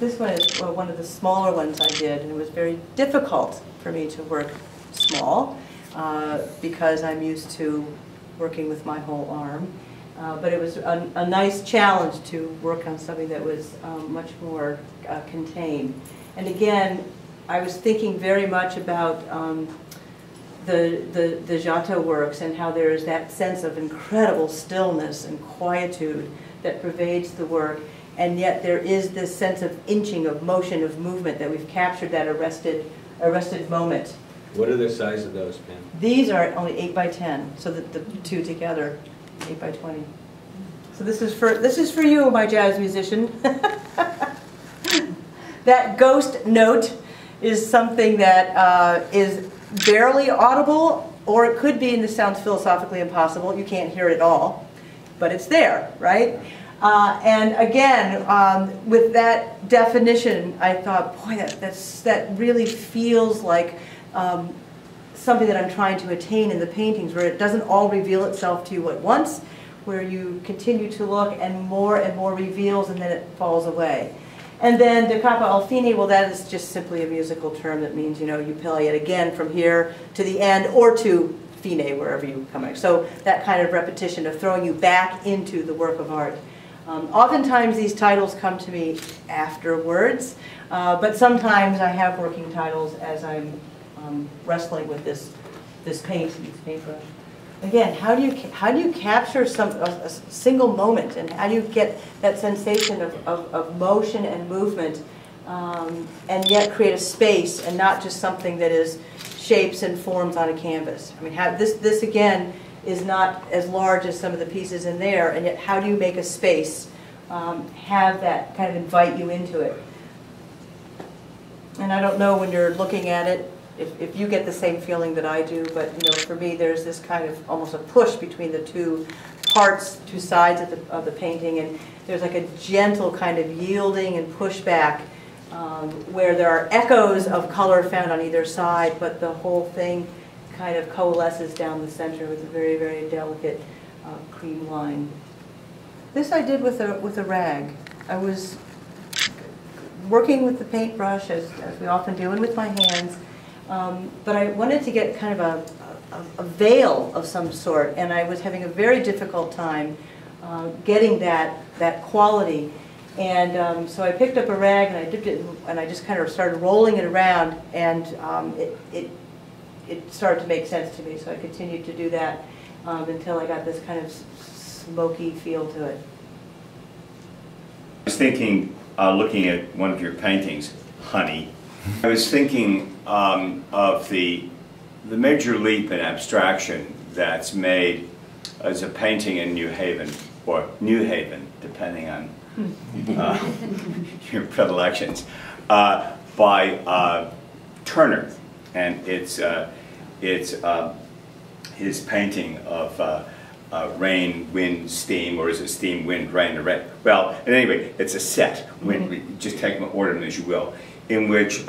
This one is one of the smaller ones I did, and it was very difficult for me to work small because I'm used to working with my whole arm. But it was a nice challenge to work on something that was much more contained. And again, I was thinking very much about the Giotto works and how there is that sense of incredible stillness and quietude that pervades the work, and yet there is this sense of inching, of motion, of movement, that we've captured that arrested moment. What are the size of those, Pam? These are only 8 by 10, so that the two together, 8 by 20. So this is for you, my jazz musician. That ghost note is something that is barely audible, or it could be, and this sounds philosophically impossible, you can't hear it at all, but it's there, right? And again, with that definition, I thought, boy, that really feels like something that I'm trying to attain in the paintings, where it doesn't all reveal itself to you at once, where you continue to look and more reveals, and then it falls away. And then da capo al fine, well, that is just simply a musical term that means, you know, you play it again from here to the end, or to fine, wherever you come out. So that kind of repetition of throwing you back into the work of art. Oftentimes these titles come to me afterwards, but sometimes I have working titles as I'm wrestling with this paintbrush. Again, how do you capture a single moment, and how do you get that sensation of motion and movement, and yet create a space and not just something that is shapes and forms on a canvas? I mean, this again is not as large as some of the pieces in there, and yet how do you make a space have that kind of invite you into it? And I don't know when you're looking at it if you get the same feeling that I do, but you know, for me there's this kind of almost a push between the two sides of the painting, and there's like a gentle kind of yielding and pushback where there are echoes of color found on either side, but the whole thing kind of coalesces down the center with a very, very delicate cream line. This I did with a rag. I was working with the paintbrush, as we often do, and with my hands, but I wanted to get kind of a veil of some sort, and I was having a very difficult time getting that quality. And so I picked up a rag and I dipped it in, and I just kind of started rolling it around, and it started to make sense to me. So I continued to do that until I got this kind of smoky feel to it. I was thinking, looking at one of your paintings, Honey, I was thinking of the major leap in abstraction that's made as a painting in New Haven, or New Haven, depending on your predilections, by Turner, and it's his painting of rain, wind, steam, or is it steam, wind, rain, or rain? Well, at any rate, it's a set. Just take them, order them as you will, in which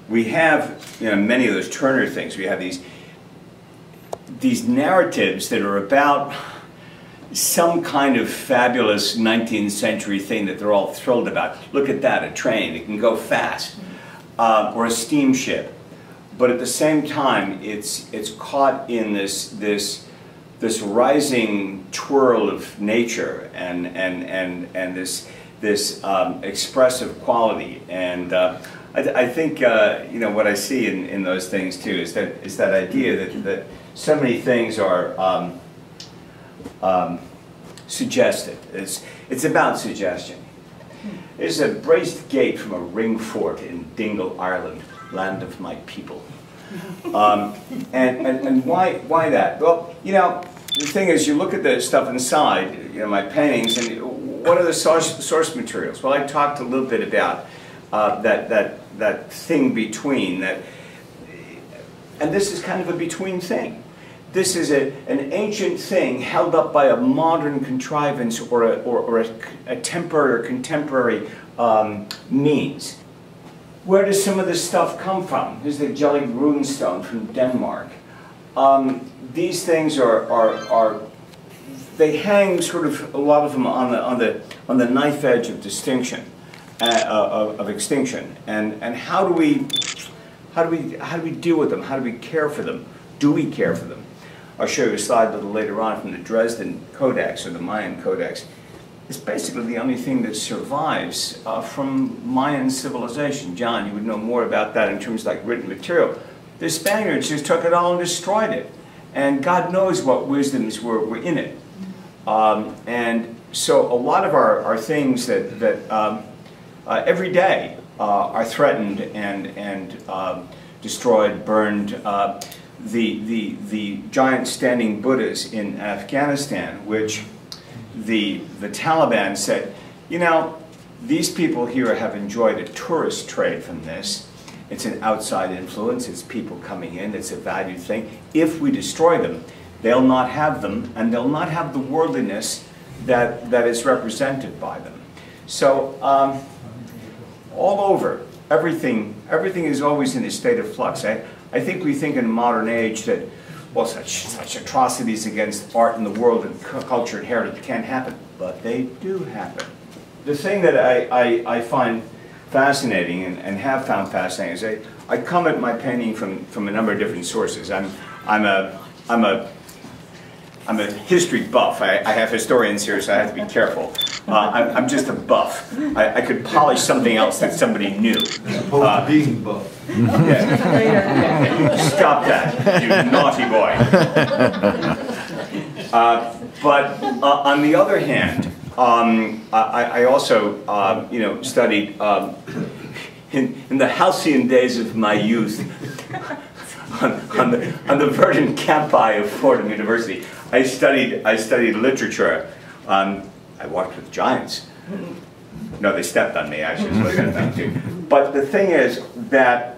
we have, you know, many of those Turner things. We have these narratives that are about some kind of fabulous 19th century thing that they're all thrilled about. Look at that, a train, it can go fast, or a steamship. But at the same time, it's caught in this rising twirl of nature and this expressive quality. And I think you know, what I see in those things too is that idea that so many things are suggested. It's about suggestion. There's a braced gate from a ring fort in Dingle, Ireland, land of my people. And why that? Well, you know, the thing is, you look at the stuff inside, you know, my paintings, and what are the source materials? Well, I talked a little bit about that thing between that, and this is kind of a between thing. This is an ancient thing held up by a modern contrivance or a temporary or contemporary means. Where does some of this stuff come from? Here's the jelly runestone from Denmark. These things they hang sort of, a lot of them on the knife edge of distinction. of extinction, and how do we deal with them? How do we care for them? Do we care for them? I'll show you a slide a little later on from the Dresden Codex, or the Mayan Codex. It's basically the only thing that survives from Mayan civilization. John, you would know more about that in terms of like written material. The Spaniards just took it all and destroyed it. And God knows what wisdoms were in it. And so a lot of our things that every day are threatened and destroyed, burned. The giant standing Buddhas in Afghanistan, which the Taliban said, you know, these people here have enjoyed a tourist trade from this. It's an outside influence, it's people coming in, it's a valued thing. If we destroy them, they'll not have them, and they'll not have the worldliness that is represented by them. So all over, everything is always in a state of flux. I think we think in modern age that, well, such atrocities against art in the world and culture and heritage can't happen, but they do happen. The thing that I find fascinating and have found fascinating is I come at my painting from a number of different sources. I'm a history buff. I have historians here, so I have to be careful. I'm just a buff. I could polish something else that somebody knew. Opposed to being buff. Yeah. Stop that, you naughty boy. But on the other hand, I also, you know, studied in the halcyon days of my youth on the verdant campi of Fordham University. I studied literature. I walked with giants. No, they stepped on me, actually. So I got that too. But the thing is that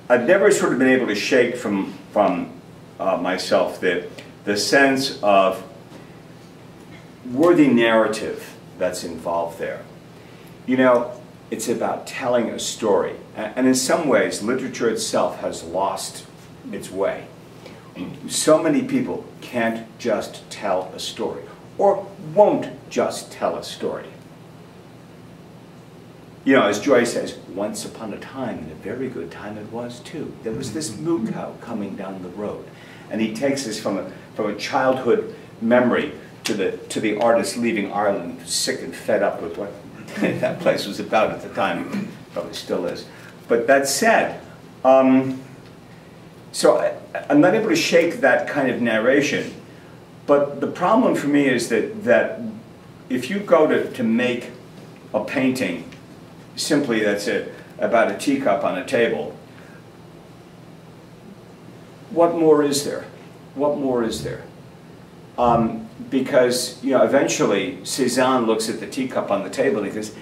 I've never sort of been able to shake from myself the sense of worthy narrative that's involved there. You know, it's about telling a story. And in some ways, literature itself has lost its way. So many people can't just tell a story, or won't just tell a story. You know, as Joy says, once upon a time, and a very good time it was too, there was this moo cow coming down the road. And he takes us from a childhood memory to the artist leaving Ireland, sick and fed up with what that place was about at the time. Probably still is. But that said, so I'm not able to shake that kind of narration. But the problem for me is that if you go to make a painting simply that's about a teacup on a table, what more is there? What more is there? Because, you know, eventually Cézanne looks at the teacup on the table and he goes,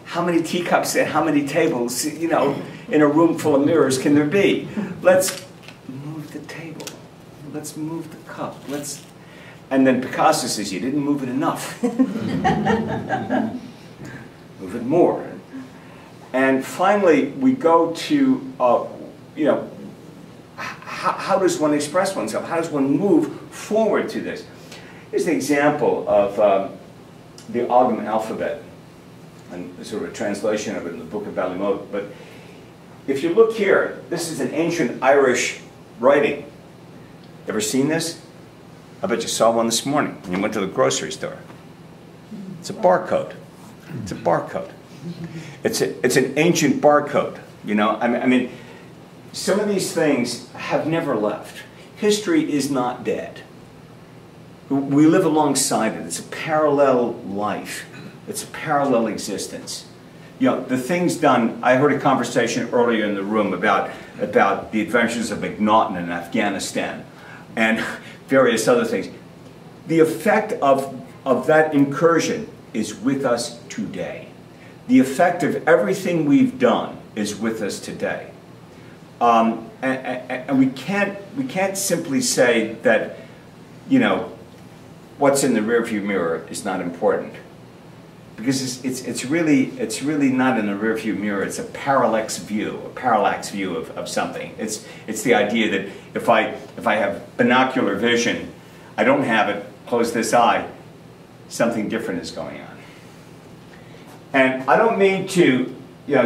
how many teacups and how many tables, you know, in a room full of mirrors can there be? Let's move the table. Let's move the cup. And then Picasso says, you didn't move it enough. Move it more. And finally, we go to, you know, how does one express oneself? How does one move forward to this? Here's an example of the Ogham alphabet, and sort of a translation of it in the Book of Ballymote. But if you look here, this is an ancient Irish writing. Ever seen this? I bet you saw one this morning when you went to the grocery store. It's a barcode. It's a barcode. It's an ancient barcode. You know, I mean, some of these things have never left. History is not dead. We live alongside it. It's a parallel life. It's a parallel existence. You know, the things done, I heard a conversation earlier in the room about the adventures of McNaughton in Afghanistan and various other things. The effect of that incursion is with us today. The effect of everything we've done is with us today. And we can't simply say that, you know, what's in the rearview mirror is not important, because it's really not in the rearview mirror. It's a parallax view of something. It's the idea that if I have binocular vision, I don't have it. Close this eye, something different is going on. And I don't mean to,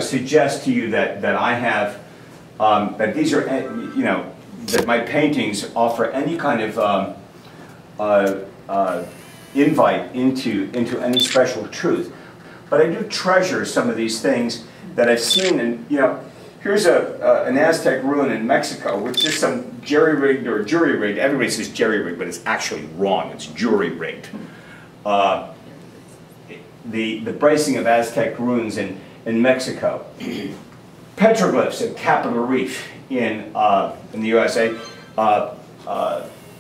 suggest to you that I have, that these are, that my paintings offer any kind of invite into any special truth. But I do treasure some of these things that I've seen. And here's an Aztec ruin in Mexico, which is some jerry-rigged or jury-rigged. Everybody says jerry-rigged, but it's actually wrong. It's jury-rigged. The bracing of Aztec ruins in Mexico. Petroglyphs at Capitol Reef in the USA.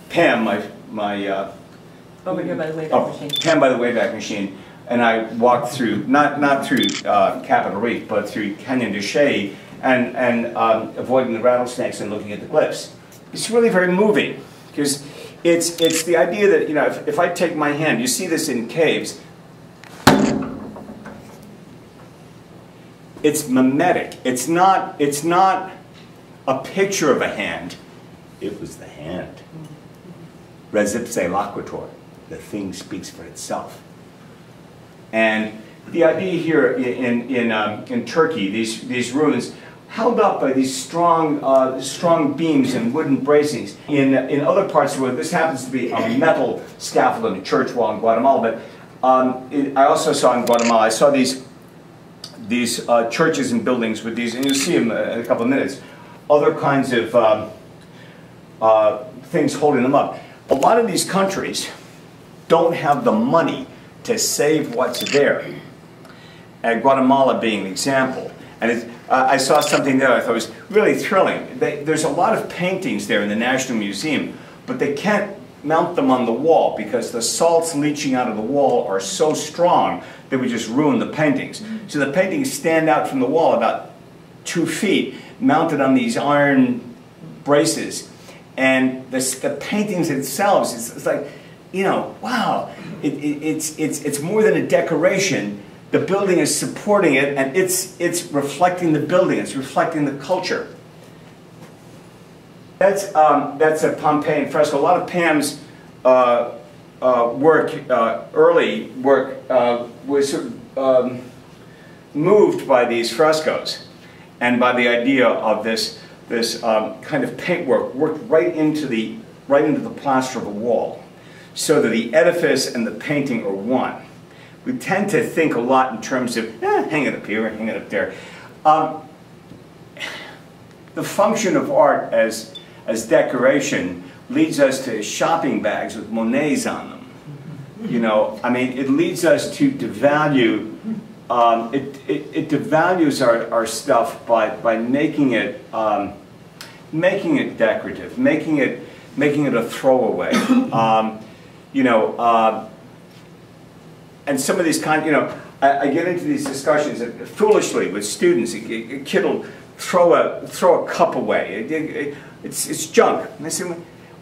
Pam, my Over here by the Wayback Machine. Pam by the Wayback Machine, and I walked through, not through Capitol Reef, but through Canyon de Chelly, and avoiding the rattlesnakes and looking at the glyphs. It's really very moving, because it's the idea that, if I take my hand, you see this in caves, it's mimetic. It's not a picture of a hand. It was the hand. Res ipse loquitur. The thing speaks for itself. And the idea here in Turkey, these ruins, held up by these strong beams and wooden bracings. In other parts of the world, this happens to be a metal scaffold in a church wall in Guatemala. But I also saw in Guatemala, I saw these churches and buildings with these, and you'll see them in a couple of minutes, other kinds of things holding them up. A lot of these countries don't have the money to save what's there. And Guatemala being an example. And I saw something there I thought was really thrilling. There's a lot of paintings there in the National Museum, but they can't mount them on the wall because the salts leaching out of the wall are so strong they would just ruin the paintings. So the paintings stand out from the wall about 2 feet, mounted on these iron braces. And the paintings themselves, it's like, wow, it's more than a decoration. The building is supporting it, and it's reflecting the building. It's reflecting the culture. That's a Pompeian fresco. A lot of Pam's work, early work, was moved by these frescoes, and by the idea of this kind of paintwork worked right into the plaster of the wall, so that the edifice and the painting are one. We tend to think a lot in terms of, hang it up here, hang it up there. The function of art as decoration leads us to shopping bags with Monets on them. I mean, it leads us to devalue, it devalues our stuff by making it decorative, making it a throwaway. And some of these I get into these discussions foolishly with students. A kid will throw a cup away. It's junk. And I say,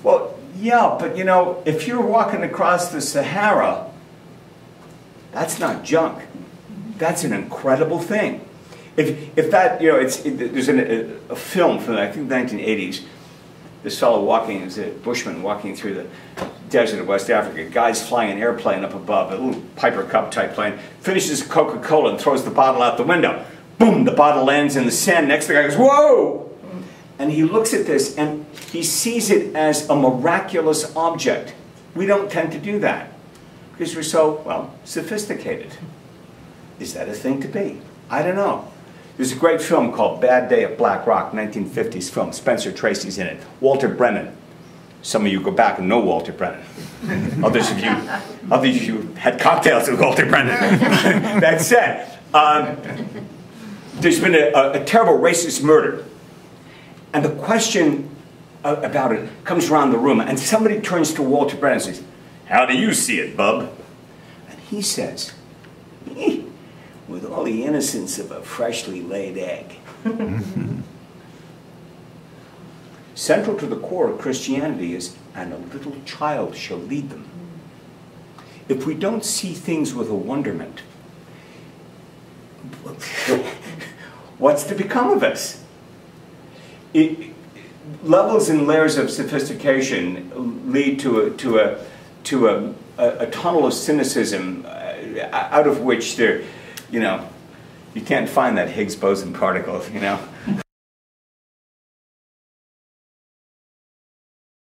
well, yeah, but if you're walking across the Sahara, that's not junk. That's an incredible thing. If that, there's a film from, I think, the 1980s. This fellow walking, is a bushman walking through the desert of West Africa. A guy's flying an airplane up above, a little Piper Cup type plane, finishes Coca-Cola and throws the bottle out the window. Boom, the bottle lands in the sand. Next, the guy goes, whoa! And he looks at this and he sees it as a miraculous object. We don't tend to do that because we're so, well, sophisticated. Is that a thing to be? I don't know. There's a great film called Bad Day at Black Rock, 1950s film. Spencer Tracy's in it. Walter Brennan. Some of you go back and know Walter Brennan. Others of you had cocktails with Walter Brennan. That said, there's been a terrible racist murder. And the question about it comes around the room, and somebody turns to Walter Brennan and says, "How do you see it, bub?" And he says, with all the innocence of a freshly laid egg. Central to the core of Christianity is, and a little child shall lead them. If we don't see things with a wonderment, what's to become of us? Levels and layers of sophistication lead to a tunnel of cynicism out of which there you know, you can't find that Higgs boson particle, you know.